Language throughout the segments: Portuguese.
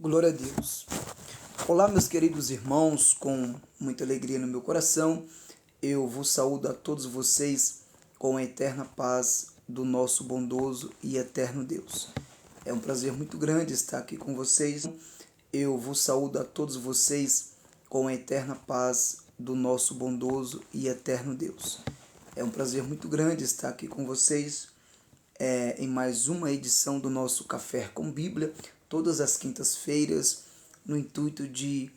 Glória a Deus. Olá, meus queridos irmãos, com muita alegria no meu coração, eu vos saúdo a todos vocês com a eterna paz do nosso bondoso e eterno Deus. É um prazer muito grande estar aqui com vocês. Eu vos saúdo a todos vocês com a eterna paz do nosso bondoso e eterno Deus. É um prazer muito grande estar aqui com vocês em mais uma edição do nosso Café com Bíblia, todas as quintas-feiras, no intuito de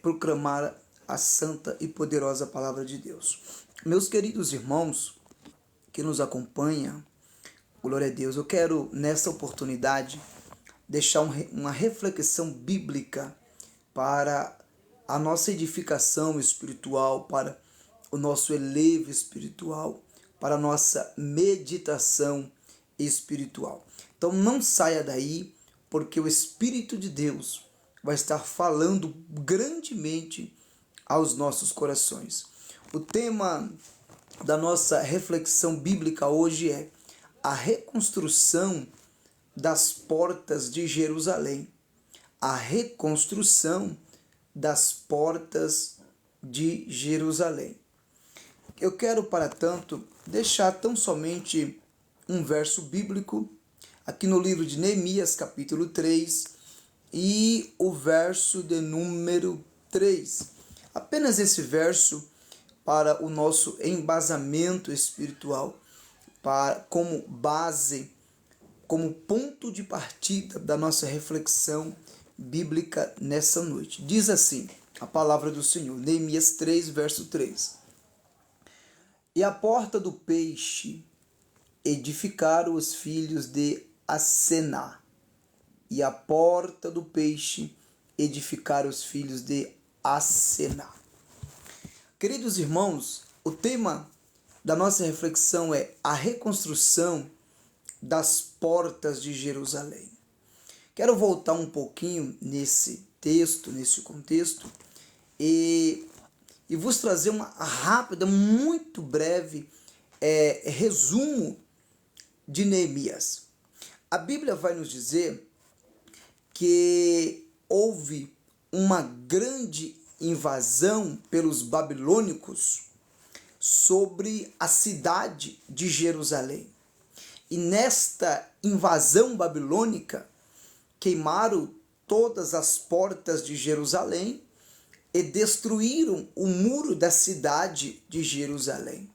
proclamar a santa e poderosa palavra de Deus. Meus queridos irmãos que nos acompanham, glória a Deus, eu quero nessa oportunidade deixar uma reflexão bíblica para a nossa edificação espiritual, para o nosso elevo espiritual, para a nossa meditação espiritual. Então não saia daí, porque o Espírito de Deus vai estar falando grandemente aos nossos corações. O tema da nossa reflexão bíblica hoje é a reconstrução das portas de Jerusalém. A reconstrução das portas de Jerusalém. Eu quero, para tanto, deixar tão somente um verso bíblico aqui no livro de Neemias, capítulo 3, e o verso de número 3. Apenas esse verso para o nosso embasamento espiritual, como base, como ponto de partida da nossa reflexão bíblica nessa noite. Diz assim a palavra do Senhor, Neemias 3, verso 3. E a porta do peixe edificaram os filhos de Asená. E a porta do peixe edificaram os filhos de Asená. Queridos irmãos, o tema da nossa reflexão é a reconstrução das portas de Jerusalém. Quero voltar um pouquinho nesse texto, nesse contexto, e vos trazer uma rápida, muito breve resumo de Neemias. A Bíblia vai nos dizer que houve uma grande invasão pelos babilônicos sobre a cidade de Jerusalém. E nesta invasão babilônica, queimaram todas as portas de Jerusalém e destruíram o muro da cidade de Jerusalém.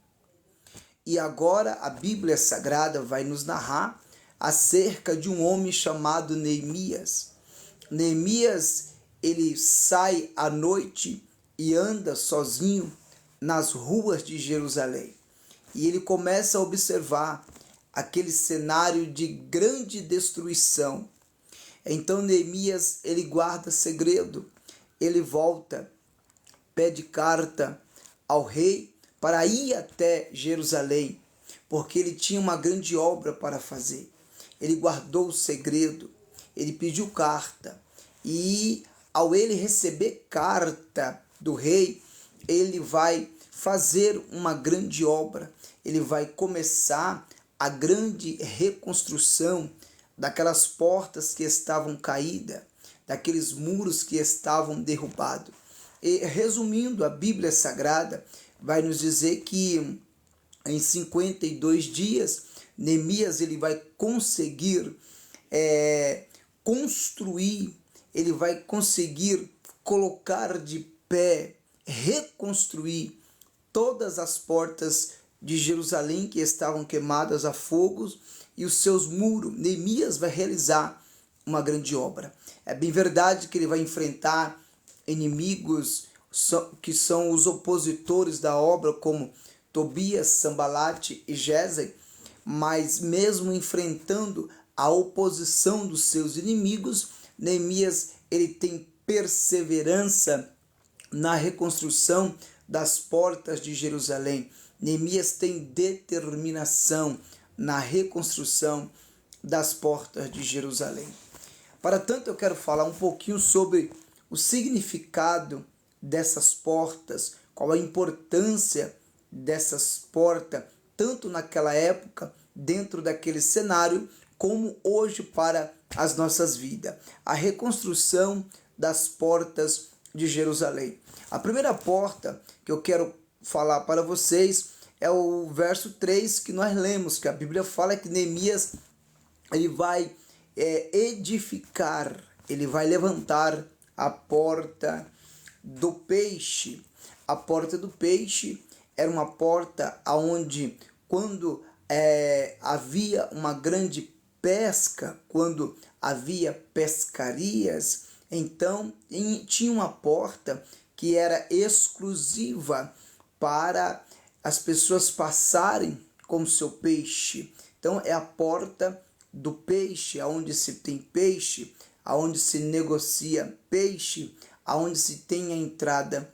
E agora a Bíblia Sagrada vai nos narrar acerca de um homem chamado Neemias. Neemias, ele sai à noite e anda sozinho nas ruas de Jerusalém. E ele começa a observar aquele cenário de grande destruição. Então Neemias, ele guarda segredo, ele volta, pede carta ao rei para ir até Jerusalém, porque ele tinha uma grande obra para fazer. Ele guardou o segredo, ele pediu carta, e ao ele receber carta do rei, ele vai fazer uma grande obra, ele vai começar a grande reconstrução daquelas portas que estavam caídas, daqueles muros que estavam derrubados. E resumindo, a Bíblia Sagrada vai nos dizer que em 52 dias, Neemias ele vai conseguir construir, ele vai conseguir colocar de pé, reconstruir todas as portas de Jerusalém que estavam queimadas a fogo e os seus muros. Neemias vai realizar uma grande obra. É bem verdade que ele vai enfrentar inimigos que são os opositores da obra, como Tobias, Sambalate e Gesem, mas mesmo enfrentando a oposição dos seus inimigos, Neemias ele tem perseverança na reconstrução das portas de Jerusalém. Neemias tem determinação na reconstrução das portas de Jerusalém. Para tanto, eu quero falar um pouquinho sobre o significado dessas portas, qual a importância dessas portas, tanto naquela época, dentro daquele cenário, como hoje para as nossas vidas. A reconstrução das portas de Jerusalém. A primeira porta que eu quero falar para vocês é o verso 3 que nós lemos, que a Bíblia fala que Neemias ele vai edificar, ele vai levantar a porta do peixe. A porta do peixe era uma porta onde, quando havia uma grande pesca, quando havia pescarias, então tinha uma porta que era exclusiva para as pessoas passarem com o seu peixe. Então é a porta do peixe, aonde se tem peixe, aonde se negocia peixe, aonde se tem a entrada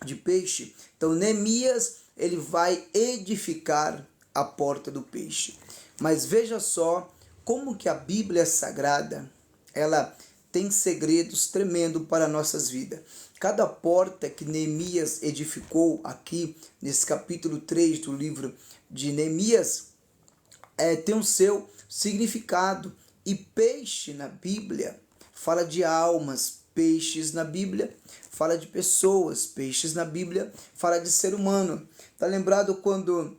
de peixe. Então Neemias ele vai edificar a porta do peixe. Mas veja só como que a Bíblia Sagrada, ela tem segredos tremendos para nossas vidas. Cada porta que Neemias edificou aqui, nesse capítulo 3 do livro de Neemias, tem o seu significado. E peixe na Bíblia fala de almas, peixes na Bíblia fala de pessoas, peixes na Bíblia fala de ser humano. Está lembrado quando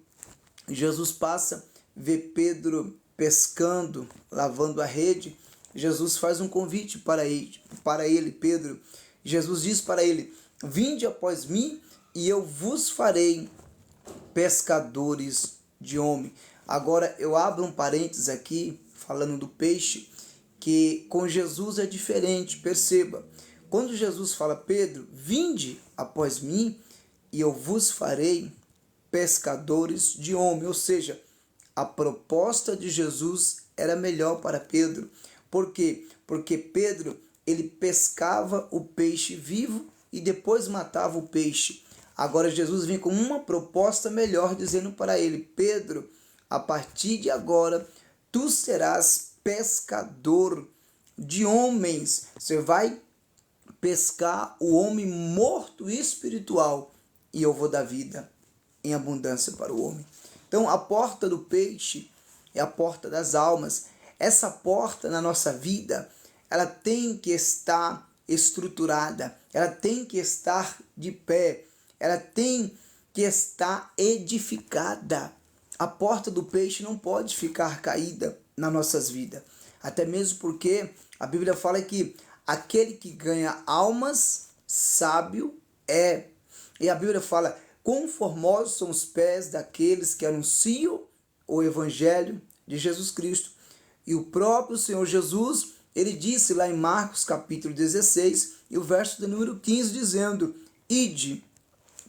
Jesus passa, vê Pedro pescando, lavando a rede? Jesus faz um convite para ele, Pedro. Jesus diz para ele: vinde após mim e eu vos farei pescadores de homem. Agora eu abro um parênteses aqui, falando do peixe, que com Jesus é diferente, perceba. Quando Jesus fala: Pedro, vinde após mim e eu vos farei pescadores de homem, ou seja, a proposta de Jesus era melhor para Pedro. Por quê? Porque Pedro, ele pescava o peixe vivo e depois matava o peixe. Agora Jesus vem com uma proposta melhor, dizendo para ele: Pedro, a partir de agora, tu serás pescador de homens. Você vai pescar o homem morto espiritual e eu vou dar vida em abundância para o homem. Então a porta do peixe é a porta das almas. Essa porta na nossa vida, ela tem que estar estruturada, ela tem que estar de pé, ela tem que estar edificada. A porta do peixe não pode ficar caída nas nossas vidas, até mesmo porque a Bíblia fala que aquele que ganha almas, sábio é. E a Bíblia fala: quão formosos são os pés daqueles que anunciam o Evangelho de Jesus Cristo. E o próprio Senhor Jesus, ele disse lá em Marcos capítulo 16, e o verso de número 15, dizendo: ide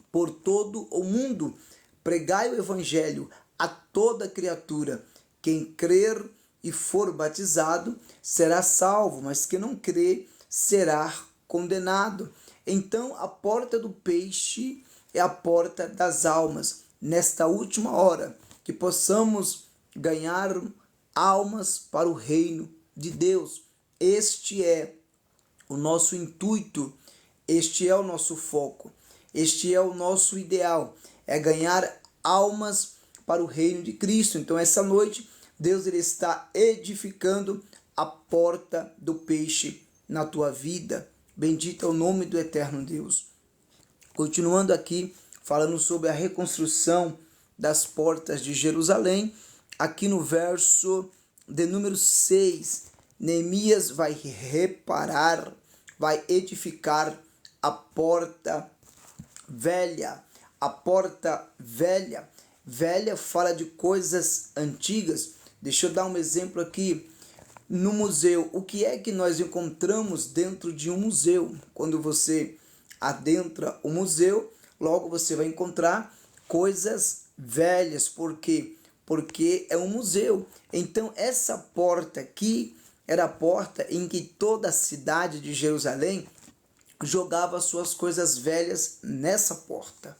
por todo o mundo, pregai o Evangelho a toda criatura. Quem crer e for batizado será salvo, mas quem não crer será condenado. Então a porta do peixe é a porta das almas. Nesta última hora, que possamos ganhar almas para o reino de Deus. Este é o nosso intuito, este é o nosso foco, este é o nosso ideal, é ganhar almas para o reino de Cristo. Então essa noite, Deus ele está edificando a porta do peixe na tua vida. Bendito é o nome do eterno Deus. Continuando aqui, falando sobre a reconstrução das portas de Jerusalém, aqui no verso de número 6, Neemias vai reparar, vai edificar a porta velha. A porta velha. Velha fala de coisas antigas. Deixa eu dar um exemplo aqui. No museu, o que é que nós encontramos dentro de um museu? Quando você adentra o museu, logo você vai encontrar coisas velhas. Por quê? Porque é um museu. Então essa porta aqui era a porta em que toda a cidade de Jerusalém jogava suas coisas velhas nessa porta.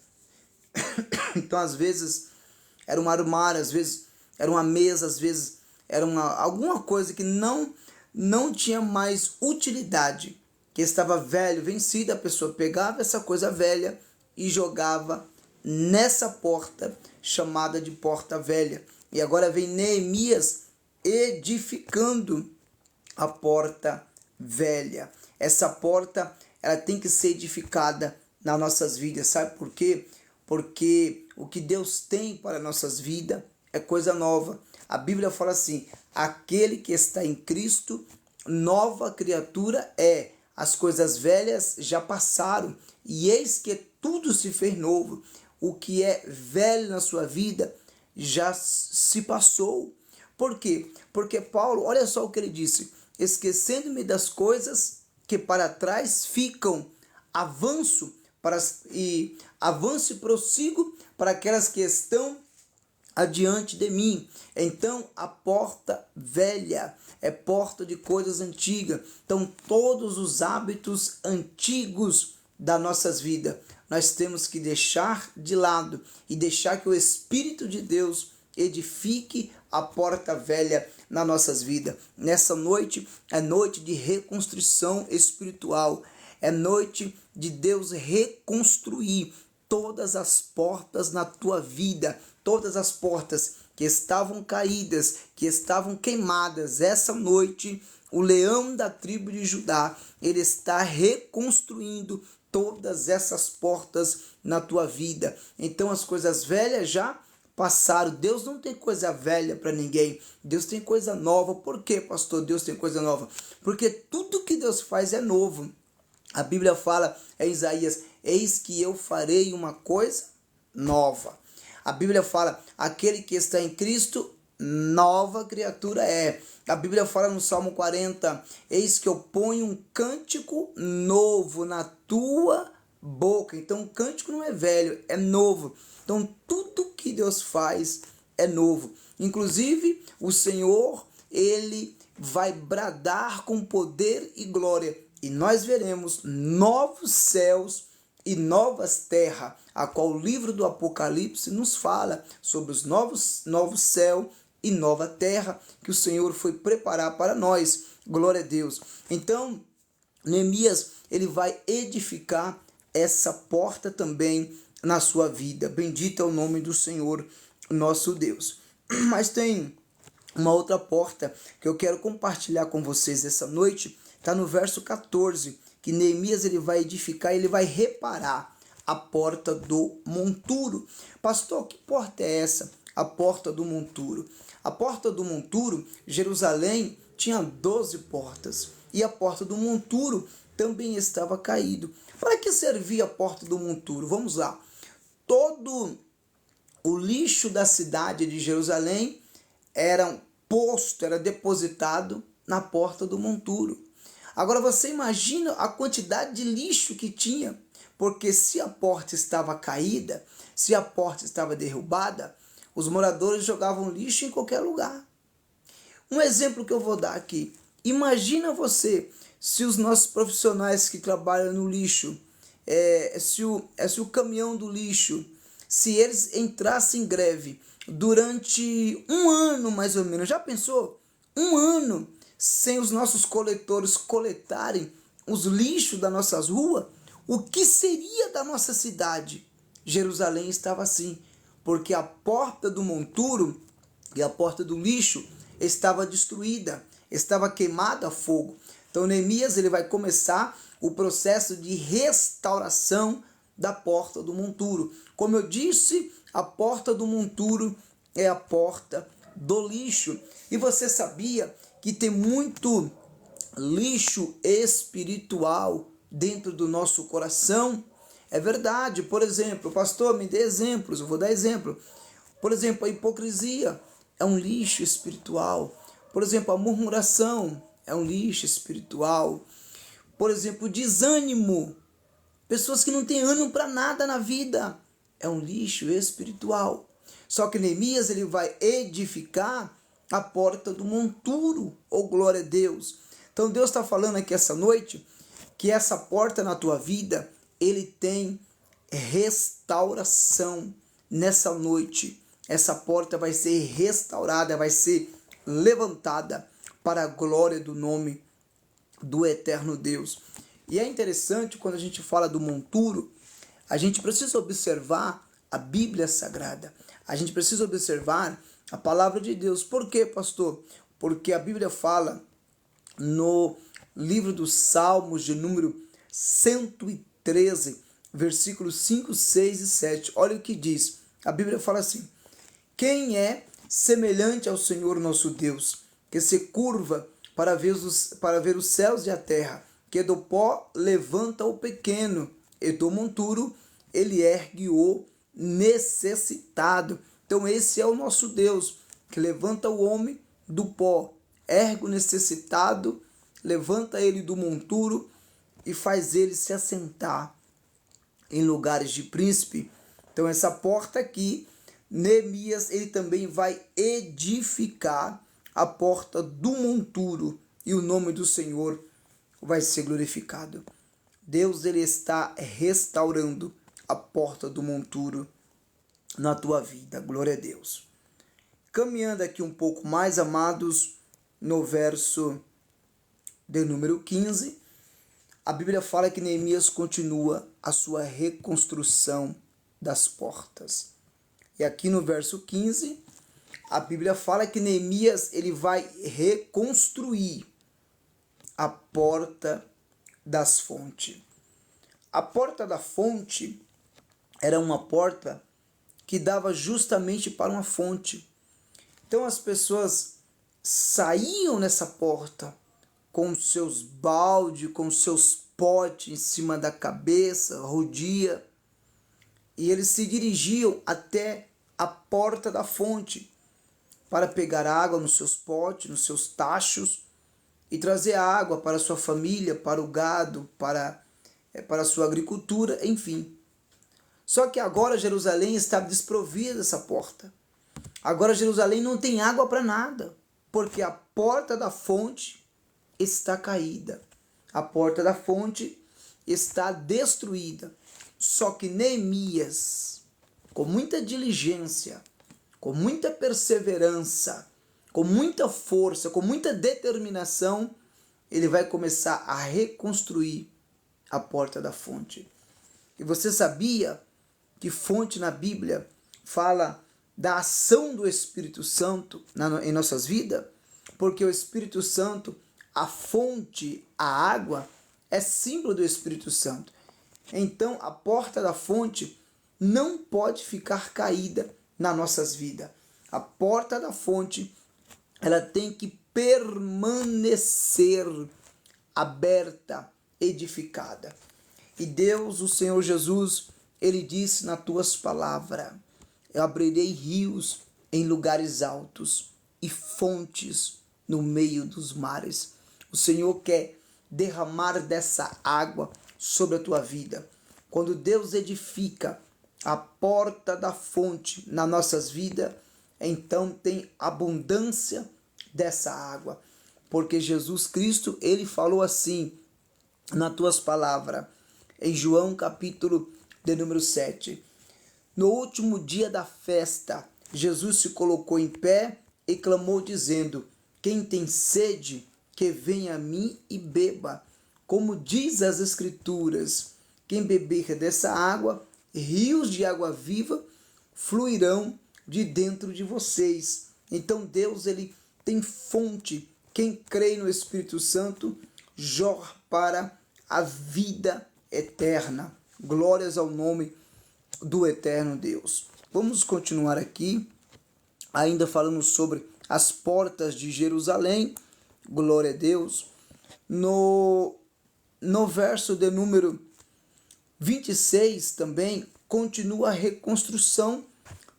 Então às vezes era um armário, às vezes era uma mesa, às vezes era alguma coisa que não tinha mais utilidade, que estava velho, vencida, a pessoa pegava essa coisa velha e jogava nessa porta chamada de porta velha. E agora vem Neemias edificando a porta velha. Essa porta, ela tem que ser edificada nas nossas vidas. Sabe por quê? Porque o que Deus tem para nossas vidas é coisa nova. A Bíblia fala assim: aquele que está em Cristo, nova criatura é. As coisas velhas já passaram e eis que tudo se fez novo. O que é velho na sua vida já se passou. Por quê? Porque Paulo, olha só o que ele disse: esquecendo-me das coisas que para trás ficam, avanço e prossigo para aquelas que estão adiante de mim. Então a porta velha é porta de coisas antigas. Então todos os hábitos antigos das nossas vidas nós temos que deixar de lado e deixar que o Espírito de Deus edifique a porta velha nas nossas vidas. Nessa noite é noite de reconstrução espiritual. É noite de Deus reconstruir todas as portas na tua vida, todas as portas que estavam caídas, que estavam queimadas. Essa noite, o leão da tribo de Judá, ele está reconstruindo todas essas portas na tua vida. Então as coisas velhas já passaram. Deus não tem coisa velha para ninguém. Deus tem coisa nova. Por quê, pastor? Deus tem coisa nova? Porque tudo que Deus faz é novo. A Bíblia fala em Isaías: eis que eu farei uma coisa nova. A Bíblia fala: aquele que está em Cristo, nova criatura é. A Bíblia fala no Salmo 40: eis que eu ponho um cântico novo na tua boca. Então o cântico não é velho, é novo. Então tudo que Deus faz é novo. Inclusive o Senhor, ele vai bradar com poder e glória. E nós veremos novos céus e novas terras, a qual o livro do Apocalipse nos fala sobre os novos céus e nova terra que o Senhor foi preparar para nós. Glória a Deus. Então, Neemias, ele vai edificar essa porta também na sua vida. Bendito é o nome do Senhor, nosso Deus. Mas tem uma outra porta que eu quero compartilhar com vocês essa noite. Está no verso 14, que Neemias ele vai edificar, ele vai reparar a porta do monturo. Pastor, que porta é essa? A porta do monturo. A porta do monturo, Jerusalém tinha 12 portas. E a porta do monturo também estava caído. Para que servia a porta do monturo? Vamos lá. Todo o lixo da cidade de Jerusalém era posto, era depositado na porta do monturo. Agora você imagina a quantidade de lixo que tinha, porque se a porta estava caída, se a porta estava derrubada, os moradores jogavam lixo em qualquer lugar. Um exemplo que eu vou dar aqui: imagina você, se os nossos profissionais que trabalham no lixo, se o caminhão do lixo, se eles entrassem em greve durante um ano mais ou menos, já pensou? Um ano sem os nossos coletores coletarem os lixos das nossas ruas, o que seria da nossa cidade? Jerusalém estava assim, porque a porta do monturo e a porta do lixo estava destruída, estava queimada a fogo. Então Neemias ele vai começar o processo de restauração da porta do monturo. Como eu disse, a porta do monturo é a porta do lixo. E você sabia que tem muito lixo espiritual dentro do nosso coração? É verdade. Por exemplo, pastor, me dê exemplos. Eu vou dar exemplo. Por exemplo, a hipocrisia é um lixo espiritual. Por exemplo, a murmuração é um lixo espiritual. Por exemplo, o desânimo. Pessoas que não têm ânimo para nada na vida. É um lixo espiritual. Só que Neemias ele vai edificar a porta do monturo. Oh, glória a Deus. Então Deus está falando aqui essa noite que essa porta na tua vida, ele tem restauração. Nessa noite, essa porta vai ser restaurada, vai ser levantada para a glória do nome do eterno Deus. E é interessante quando a gente fala do monturo, a gente precisa observar a Bíblia Sagrada. A gente precisa observar a palavra de Deus. Por quê, pastor? porque a Bíblia fala no livro dos Salmos, de número 113, versículos 5, 6 e 7. Olha o que diz. A Bíblia fala assim: quem é semelhante ao Senhor nosso Deus, que se curva para ver os céus e a terra, que do pó levanta o pequeno, e do monturo ele ergue o necessitado. Então esse é o nosso Deus, que levanta o homem do pó, ergue o necessitado, levanta ele do monturo e faz ele se assentar em lugares de príncipe. Então essa porta aqui, Neemias, ele também vai edificar a porta do monturo e o nome do Senhor vai ser glorificado. Deus, ele está restaurando a porta do monturo na tua vida. Glória a Deus. Caminhando aqui um pouco mais, amados, no verso de número 15, a Bíblia fala que Neemias continua a sua reconstrução das portas. E aqui no verso 15, a Bíblia fala que Neemias ele vai reconstruir a porta das fontes. A porta da fonte era uma porta que dava justamente para uma fonte. Então as pessoas saíam nessa porta com seus baldes, com seus potes em cima da cabeça, rodia, e eles se dirigiam até a porta da fonte para pegar água nos seus potes, nos seus tachos, e trazer água para a sua família, para o gado, para a sua agricultura, enfim. Só que agora Jerusalém está desprovida dessa porta. Agora Jerusalém não tem água para nada, porque a porta da fonte está caída. A porta da fonte está destruída. Só que Neemias, com muita diligência, com muita perseverança, com muita força, com muita determinação, ele vai começar a reconstruir a porta da fonte. E você sabia que fonte na Bíblia fala da ação do Espírito Santo em nossas vidas? Porque o Espírito Santo, a fonte, a água, é símbolo do Espírito Santo. Então a porta da fonte não pode ficar caída nas nossas vidas. A porta da fonte, ela tem que permanecer aberta, edificada. E Deus, o Senhor Jesus, ele disse nas tuas palavras: eu abrirei rios em lugares altos e fontes no meio dos mares. O Senhor quer derramar dessa água sobre a tua vida. Quando Deus edifica a porta da fonte nas nossas vidas, então tem abundância dessa água. Porque Jesus Cristo, ele falou assim nas tuas palavras, em João capítulo de número 7. No último dia da festa, Jesus se colocou em pé e clamou dizendo: quem tem sede, que venha a mim e beba. Como diz as Escrituras, quem beber dessa água, rios de água viva fluirão de dentro de vocês. Então Deus, ele tem fonte. Quem crê no Espírito Santo jorra para a vida eterna. Glórias ao nome do eterno Deus. Vamos continuar aqui, ainda falando sobre as portas de Jerusalém. Glória a Deus. No verso de número 26 também continua a reconstrução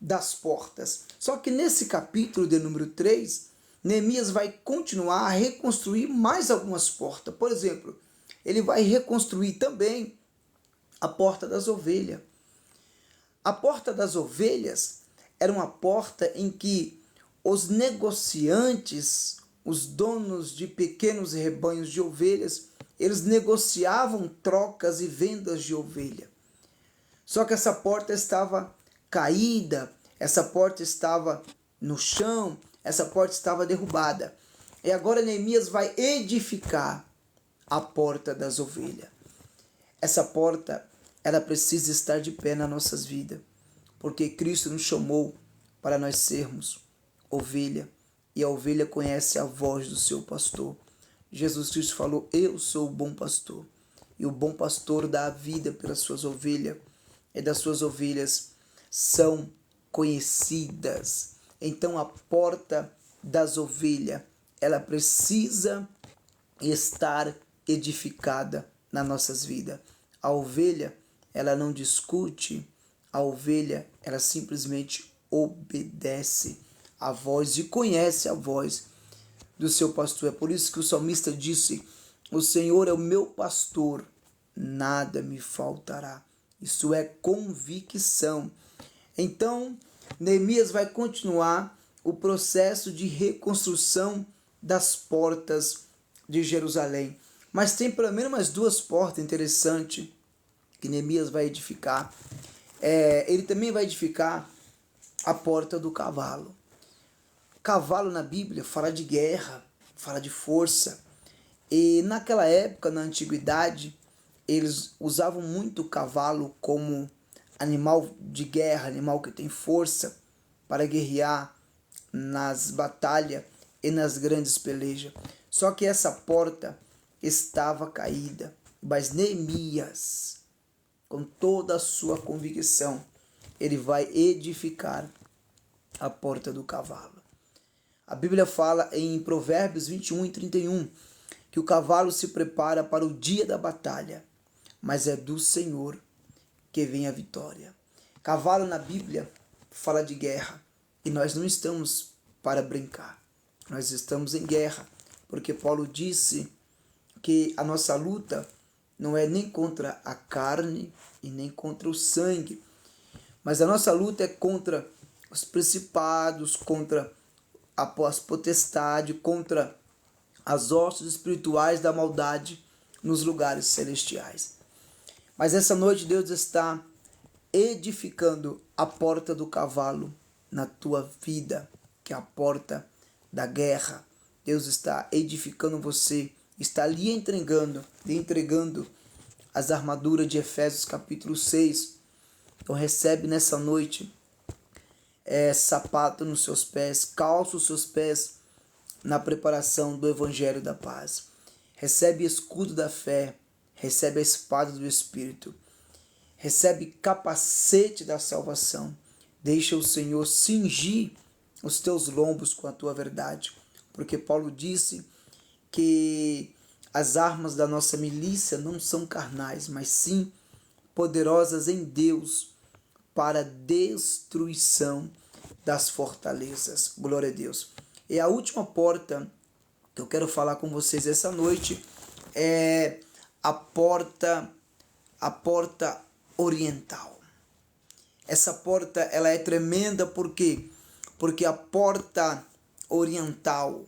das portas. Só que nesse capítulo de número 3, Neemias vai continuar a reconstruir mais algumas portas. Por exemplo, ele vai reconstruir também a porta das ovelhas. A porta das ovelhas era uma porta em que os negociantes, os donos de pequenos rebanhos de ovelhas, eles negociavam trocas e vendas de ovelha. Só que essa porta estava caída, essa porta estava no chão, essa porta estava derrubada. E agora Neemias vai edificar a porta das ovelhas. Essa porta, ela precisa estar de pé nas nossas vidas, porque Cristo nos chamou para nós sermos ovelha e a ovelha conhece a voz do seu pastor. Jesus Cristo falou: eu sou o bom pastor, e o bom pastor dá a vida pelas suas ovelhas, e das suas ovelhas são conhecidas. Então a porta das ovelhas, ela precisa estar edificada nas nossas vidas. A ovelha, ela não discute, a ovelha, ela simplesmente obedece a voz e conhece a voz do seu pastor. É por isso que o salmista disse: o Senhor é o meu pastor, nada me faltará. Isso é convicção. Então, Neemias vai continuar o processo de reconstrução das portas de Jerusalém. Mas tem pelo menos umas duas portas interessantes que Neemias vai edificar. Ele também vai edificar a porta do cavalo. Cavalo na Bíblia fala de guerra, fala de força. E naquela época, na antiguidade, eles usavam muito o cavalo como animal de guerra, animal que tem força para guerrear nas batalhas e nas grandes pelejas. Só que essa porta estava caída, mas Neemias, com toda a sua convicção, ele vai edificar a porta do cavalo. A Bíblia fala em Provérbios 21:31 que o cavalo se prepara para o dia da batalha, mas é do Senhor que vem a vitória. Cavalo na Bíblia fala de guerra, e nós não estamos para brincar. Nós estamos em guerra, porque Paulo disse que a nossa luta não é nem contra a carne e nem contra o sangue, mas a nossa luta é contra os principados, contra as potestades, contra as hostes espirituais da maldade nos lugares celestiais. Mas essa noite Deus está edificando a porta do cavalo na tua vida, que é a porta da guerra. Deus está edificando você, está lhe entregando as armaduras de Efésios capítulo 6. Então recebe nessa noite sapato nos seus pés, calça os seus pés na preparação do Evangelho da Paz. Recebe escudo da fé, recebe a espada do Espírito, recebe capacete da salvação. Deixa o Senhor cingir os teus lombos com a tua verdade, porque Paulo disse que as armas da nossa milícia não são carnais, mas sim poderosas em Deus para destruição das fortalezas. Glória a Deus. E a última porta que eu quero falar com vocês essa noite é a porta oriental. Essa porta, ela é tremenda porque a porta oriental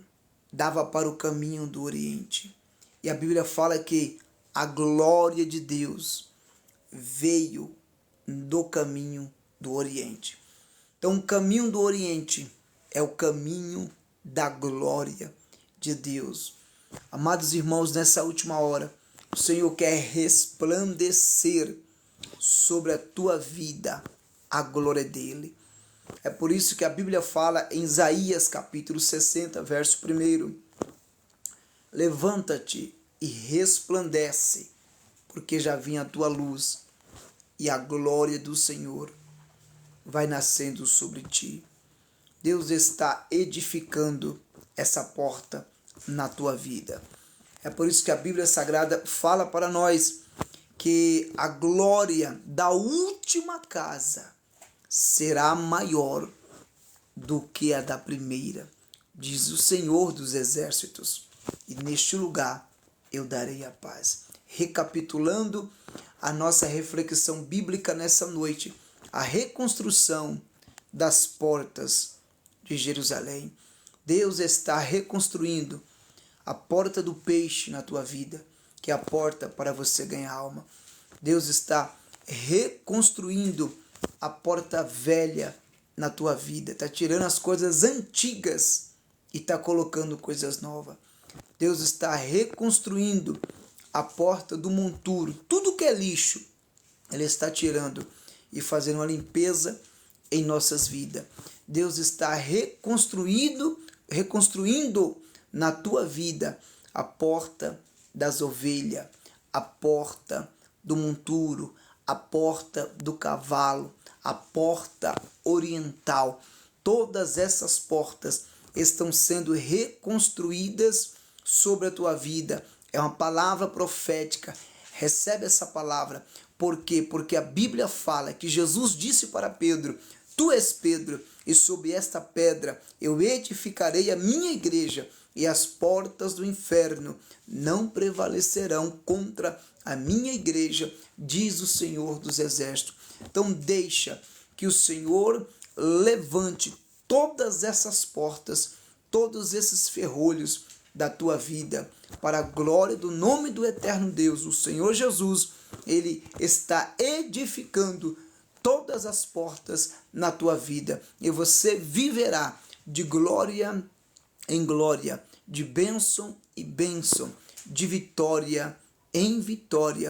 dava para o caminho do Oriente. E a Bíblia fala que a glória de Deus veio do caminho do Oriente. Então, o caminho do Oriente é o caminho da glória de Deus. Amados irmãos, nessa última hora, o Senhor quer resplandecer sobre a tua vida a glória dele. É por isso que a Bíblia fala em Isaías capítulo 60, verso 1: levanta-te e resplandece, porque já vinha a tua luz e a glória do Senhor vai nascendo sobre ti. Deus está edificando essa porta na tua vida. É por isso que a Bíblia Sagrada fala para nós que a glória da última casa será maior do que a da primeira, diz o Senhor dos Exércitos, e neste lugar eu darei a paz. Recapitulando a nossa reflexão bíblica nessa noite, a reconstrução das portas de Jerusalém. Deus está reconstruindo a porta do peixe na tua vida, que é a porta para você ganhar alma. Deus está reconstruindo a porta velha na tua vida, está tirando as coisas antigas e está colocando coisas novas. Deus está reconstruindo a porta do monturo, tudo que é lixo, Ele está tirando e fazendo uma limpeza em nossas vidas. Deus está reconstruindo reconstruindo na tua vida a porta das ovelhas, a porta do monturo, a porta do cavalo, a porta oriental. Todas essas portas estão sendo reconstruídas sobre a tua vida. É uma palavra profética. Recebe essa palavra. Por quê? Porque a Bíblia fala que Jesus disse para Pedro: tu és Pedro, e sobre esta pedra eu edificarei a minha igreja, e as portas do inferno não prevalecerão contra a minha igreja, diz o Senhor dos Exércitos. Então deixa que o Senhor levante todas essas portas, todos esses ferrolhos da tua vida, para a glória do nome do eterno Deus. O Senhor Jesus, Ele está edificando todas as portas na tua vida, e você viverá de glória em glória, de bênção em bênção, de vitória em vitória.